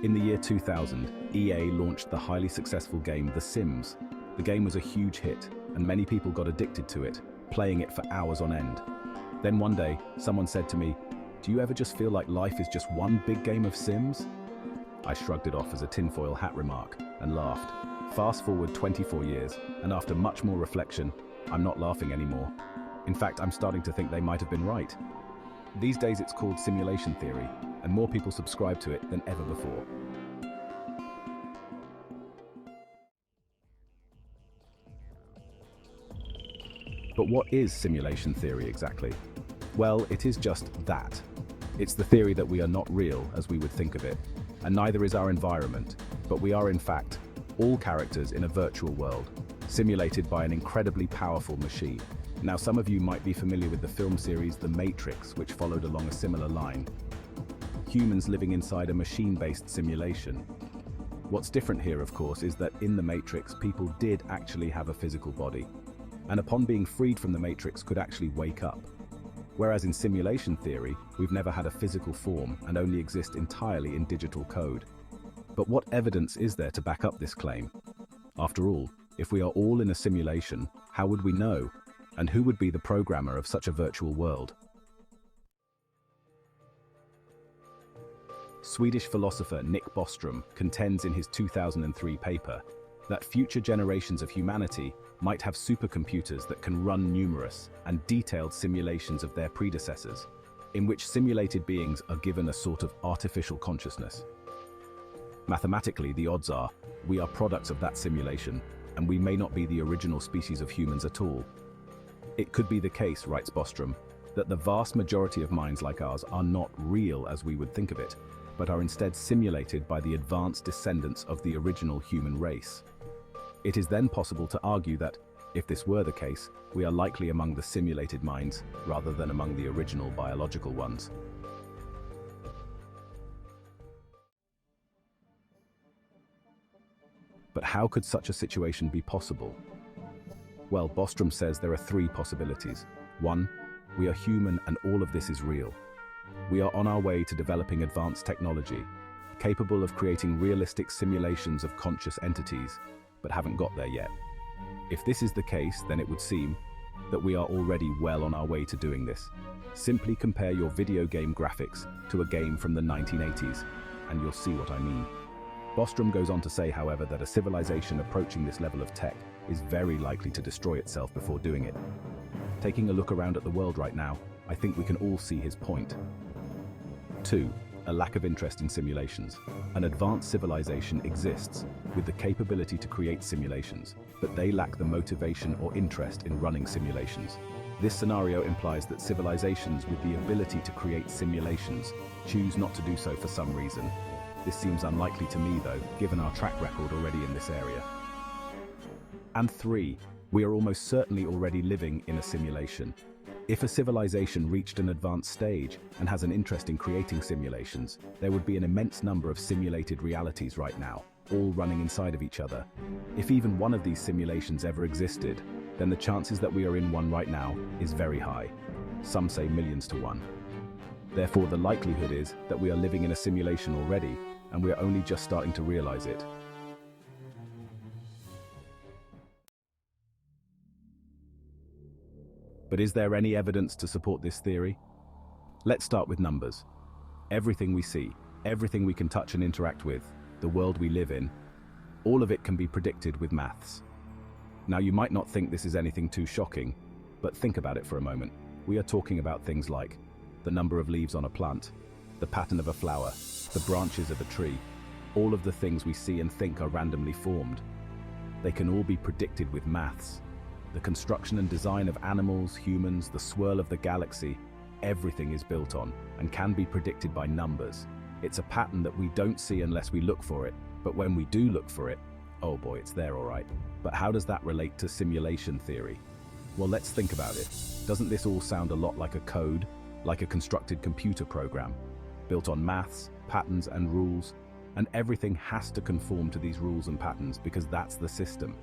In the year 2000, EA launched the highly successful game The Sims. The game was a huge hit, and many people got addicted to it, playing it for hours on end. Then one day, someone said to me, "Do you ever just feel like life is just one big game of Sims?" I shrugged it off as a tinfoil hat remark and laughed. Fast forward 24 years, and after much more reflection, I'm not laughing anymore. In fact, I'm starting to think they might have been right. These days it's called simulation theory, and more people subscribe to it than ever before. But what is simulation theory exactly? Well, it is just that. It's the theory that we are not real as we would think of it, and neither is our environment, but we are in fact all characters in a virtual world, simulated by an incredibly powerful machine. Now, some of you might be familiar with the film series The Matrix, which followed along a similar line. Humans living inside a machine-based simulation. What's different here, of course, is that in The Matrix, people did actually have a physical body, and upon being freed from the Matrix could actually wake up. Whereas in simulation theory, we've never had a physical form and only exist entirely in digital code. But what evidence is there to back up this claim? After all, if we are all in a simulation, how would we know? And who would be the programmer of such a virtual world? Swedish philosopher Nick Bostrom contends in his 2003 paper that future generations of humanity might have supercomputers that can run numerous and detailed simulations of their predecessors, in which simulated beings are given a sort of artificial consciousness. Mathematically, the odds are we are products of that simulation, and we may not be the original species of humans at all. It could be the case, writes Bostrom, that the vast majority of minds like ours are not real as we would think of it, but are instead simulated by the advanced descendants of the original human race. It is then possible to argue that, if this were the case, we are likely among the simulated minds rather than among the original biological ones. But how could such a situation be possible? Well, Bostrom says there are three possibilities. 1, we are human and all of this is real. We are on our way to developing advanced technology, capable of creating realistic simulations of conscious entities, but haven't got there yet. If this is the case, then it would seem that we are already well on our way to doing this. Simply compare your video game graphics to a game from the 1980s, and you'll see what I mean. Bostrom goes on to say, however, that a civilization approaching this level of tech is very likely to destroy itself before doing it. Taking a look around at the world right now, I think we can all see his point. 2, a lack of interest in simulations. An advanced civilization exists with the capability to create simulations, but they lack the motivation or interest in running simulations. This scenario implies that civilizations with the ability to create simulations choose not to do so for some reason. This seems unlikely to me, though, given our track record already in this area. And 3, we are almost certainly already living in a simulation. If a civilization reached an advanced stage and has an interest in creating simulations, there would be an immense number of simulated realities right now, all running inside of each other. If even one of these simulations ever existed, then the chances that we are in one right now is very high. Some say millions to 1. Therefore, the likelihood is that we are living in a simulation already, and we are only just starting to realize it. But is there any evidence to support this theory? Let's start with numbers. Everything we see, everything we can touch and interact with, the world we live in, all of it can be predicted with maths. Now, you might not think this is anything too shocking, but think about it for a moment. We are talking about things like the number of leaves on a plant, the pattern of a flower, the branches of a tree. All of the things we see and think are randomly formed. They can all be predicted with maths. The construction and design of animals, humans, the swirl of the galaxy, everything is built on and can be predicted by numbers. It's a pattern that we don't see unless we look for it, but when we do look for it, oh boy, it's there all right. But how does that relate to simulation theory? Well, let's think about it. Doesn't this all sound a lot like a code, like a constructed computer program, built on maths, patterns and rules, and everything has to conform to these rules and patterns because that's the system.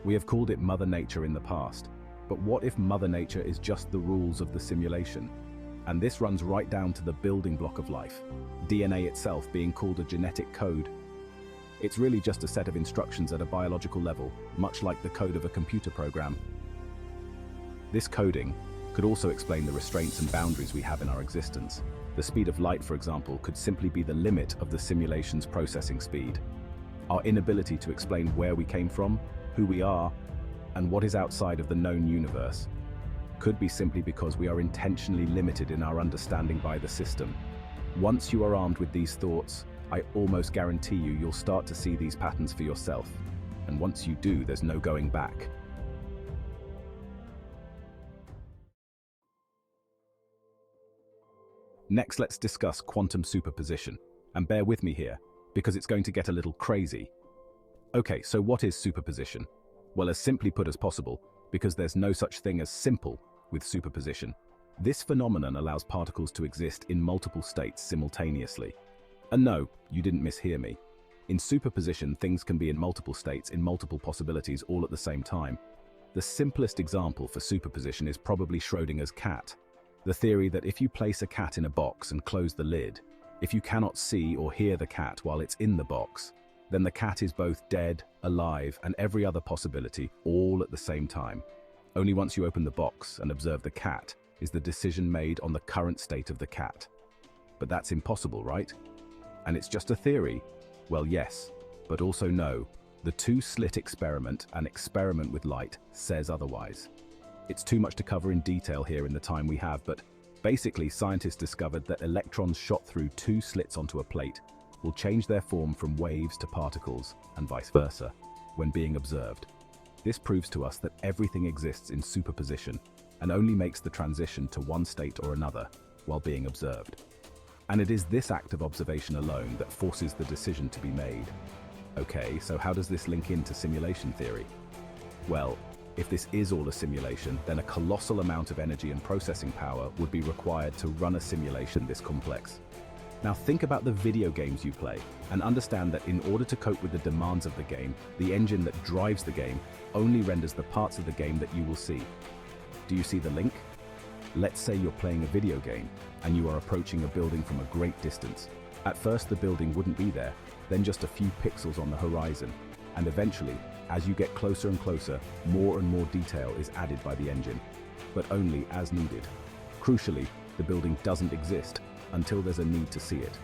We have called it Mother Nature in the past, but what if Mother Nature is just the rules of the simulation? And this runs right down to the building block of life, DNA itself being called a genetic code. It's really just a set of instructions at a biological level, much like the code of a computer program. This coding could also explain the restraints and boundaries we have in our existence. The speed of light, for example, could simply be the limit of the simulation's processing speed. Our inability to explain where we came from, who we are, and what is outside of the known universe could be simply because we are intentionally limited in our understanding by the system. Once you are armed with these thoughts, I almost guarantee you'll start to see these patterns for yourself. And once you do, there's no going back. Next, let's discuss quantum superposition. And bear with me here, because it's going to get a little crazy. Okay, so what is superposition? Well, as simply put as possible, because there's no such thing as simple with superposition. This phenomenon allows particles to exist in multiple states simultaneously. And no, you didn't mishear me. In superposition, things can be in multiple states, in multiple possibilities, all at the same time. The simplest example for superposition is probably Schrodinger's cat. The theory that if you place a cat in a box and close the lid, if you cannot see or hear the cat while it's in the box, then the cat is both dead, alive, and every other possibility, all at the same time. Only once you open the box and observe the cat is the decision made on the current state of the cat. But that's impossible, right? And it's just a theory? Well, yes, but also no. The two-slit experiment, an experiment with light, says otherwise. It's too much to cover in detail here in the time we have, but basically scientists discovered that electrons shot through two slits onto a plate will change their form from waves to particles, and vice versa, when being observed. This proves to us that everything exists in superposition and only makes the transition to one state or another while being observed. And it is this act of observation alone that forces the decision to be made. Okay, so how does this link into simulation theory? Well, if this is all a simulation, then a colossal amount of energy and processing power would be required to run a simulation this complex. Now think about the video games you play, and understand that in order to cope with the demands of the game, the engine that drives the game only renders the parts of the game that you will see. Do you see the link? Let's say you're playing a video game, and you are approaching a building from a great distance. At first the building wouldn't be there, then just a few pixels on the horizon, and eventually, as you get closer and closer, more and more detail is added by the engine, but only as needed. Crucially, the building doesn't exist until there's a need to see it.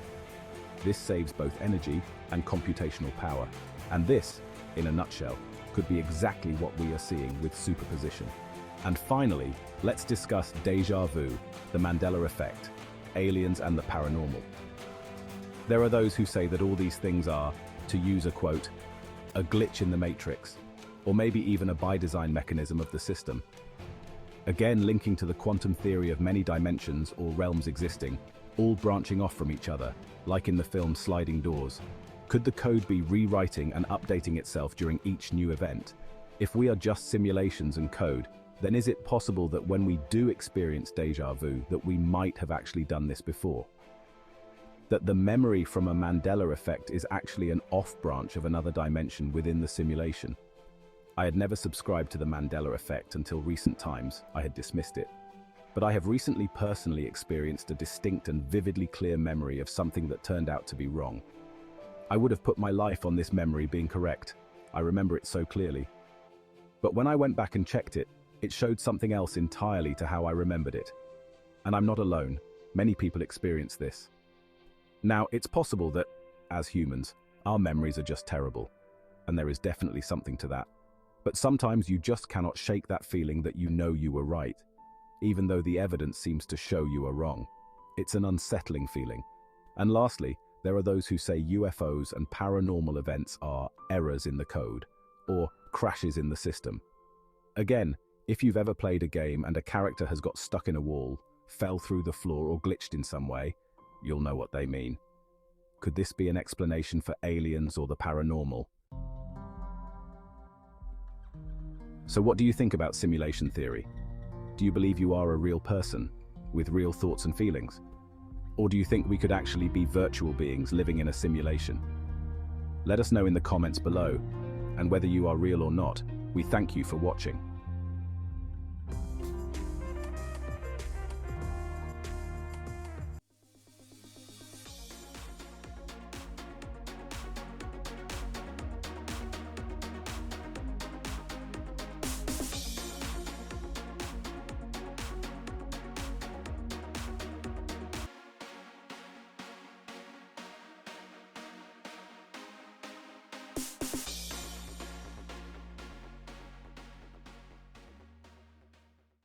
This saves both energy and computational power, and this, in a nutshell, could be exactly what we are seeing with superposition. And finally, let's discuss Deja vu, the Mandela effect, aliens and the paranormal. There are those who say that all these things are, to use a quote, a glitch in the matrix, or maybe even a by-design mechanism of the system. Again, linking to the quantum theory of many dimensions or realms existing, all branching off from each other, like in the film Sliding Doors. Could the code be rewriting and updating itself during each new event? If we are just simulations and code, then is it possible that when we do experience deja vu, that we might have actually done this before? That the memory from a Mandela effect is actually an off-branch of another dimension within the simulation? I had never subscribed to the Mandela effect until recent times. I had dismissed it. But I have recently personally experienced a distinct and vividly clear memory of something that turned out to be wrong. I would have put my life on this memory being correct. I remember it so clearly. But when I went back and checked it, it showed something else entirely to how I remembered it. And I'm not alone. Many people experience this. Now, it's possible that, as humans, our memories are just terrible. And there is definitely something to that. But sometimes you just cannot shake that feeling that you know you were right, even though the evidence seems to show you are wrong. It's an unsettling feeling. And lastly, there are those who say UFOs and paranormal events are errors in the code, or crashes in the system. Again, if you've ever played a game and a character has got stuck in a wall, fell through the floor, or glitched in some way, you'll know what they mean. Could this be an explanation for aliens or the paranormal? So what do you think about simulation theory? Do you believe you are a real person, with real thoughts and feelings? Or do you think we could actually be virtual beings living in a simulation? Let us know in the comments below, and whether you are real or not, we thank you for watching.